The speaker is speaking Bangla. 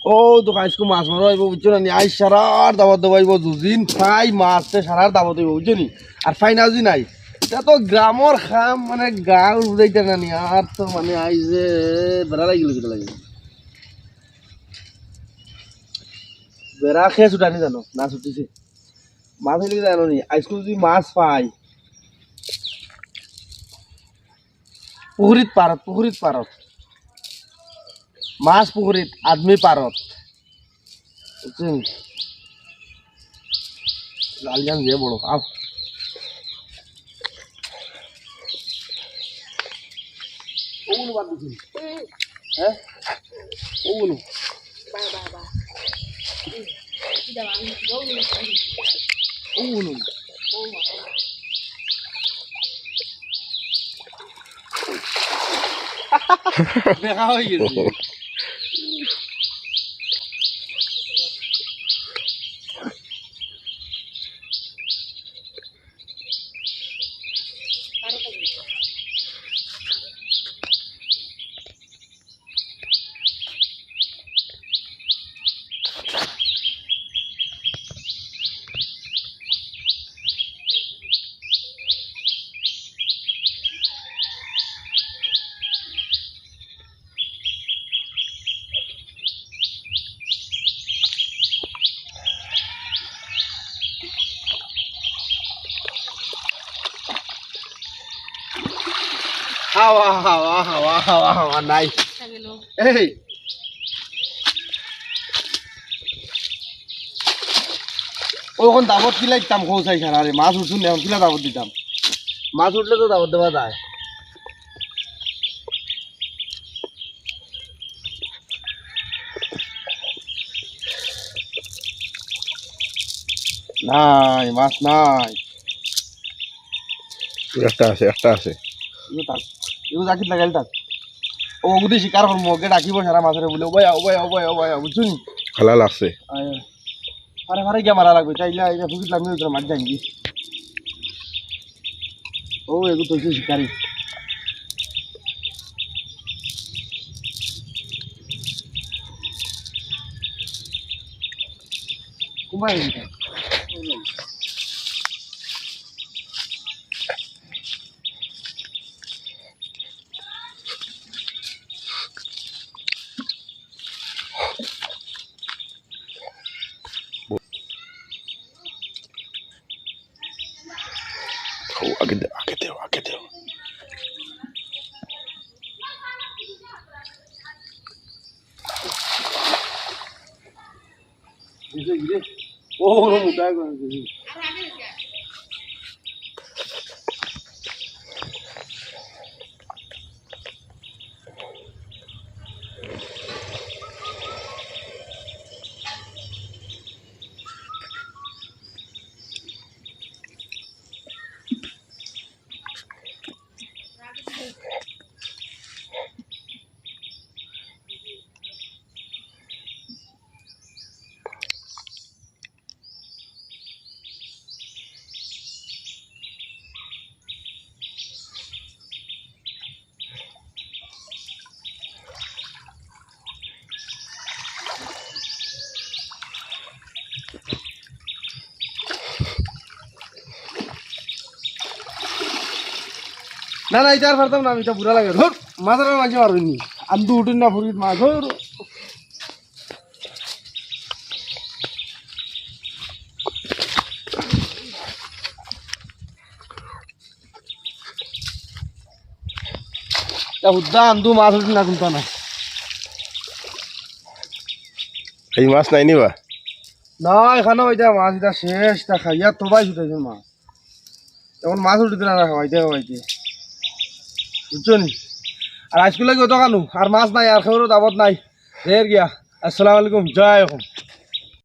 ও তো আজকে মাছ মারা হইব বুঝছো না আজ সারার দাবাত দেবাইব দুদিন ফ্রাই মাছ সারার দাবাত হইব বুঝছো নি আর ফাই না যদি নাই এটা তো গ্রামর খাম মানে গাঁও বুঝাইতে না নি আর তো মানে আইজ যে বেড়া লাগিল কেটে লাগিল বেড়া খেয়ে ছুটানি জানো না ছুটিছে মাছ হইলে জানো নি আজকে যদি মাছ পাই পুখুৰীত পাৰত মাছ পুখুৰীত আদমি পাৰত বুঝছেন লাল জান দিয়ে বড় আপ ওগুলো বাদ দিছেন হ্যাঁ ওগুলো ওগুলো দেখা হয়ে গেছে হাওয়া নাই এই ওখন দাবত কি লাগতাম খোঁচাই ছাড়া রে মাছ উঠুন এখন কিলা দাবত দিতাম মাছ উঠলে তো দাবত দেওয়া যায় নাই মাছ নাই একটা আছে এগুলো জাকিত লাগাইল তাক ও ওগুদি শিকার করবো ওকে ডাকিব সারা মাছের বলে ওবাই বুঝছুন ভালো লাগছে ফারে গিয়া মারা লাগবে চাইলে এটা ফুকিত লাগবে তোর মাছ যাই ও এগুলো তো শিকারি কুমার আগে দেও ও মোটাই করে না এটা আর পারতাম না আমি তো বুড়া লাগে ধর মাথার মাঝে মারবিনি আন্দু উঠুন না ফুরিত মাছ ধর উদ্দা আন্দু মাছ উঠুন না কিন্তু না এই মাছ নাই নিবা না এখানে ওইটা মাছ এটা শেষ তা খাইয়া তোবাই ছুটাইছে মাছ এখন মাছ উঠিতে না খাওয়াইতে বুঝছো নি আর আজকে লাগে তো কানু আর মাছ নাই আর খেয়েও দাবত নাই ঢের গিয়া আসসালামু আলাইকুম জয় হোক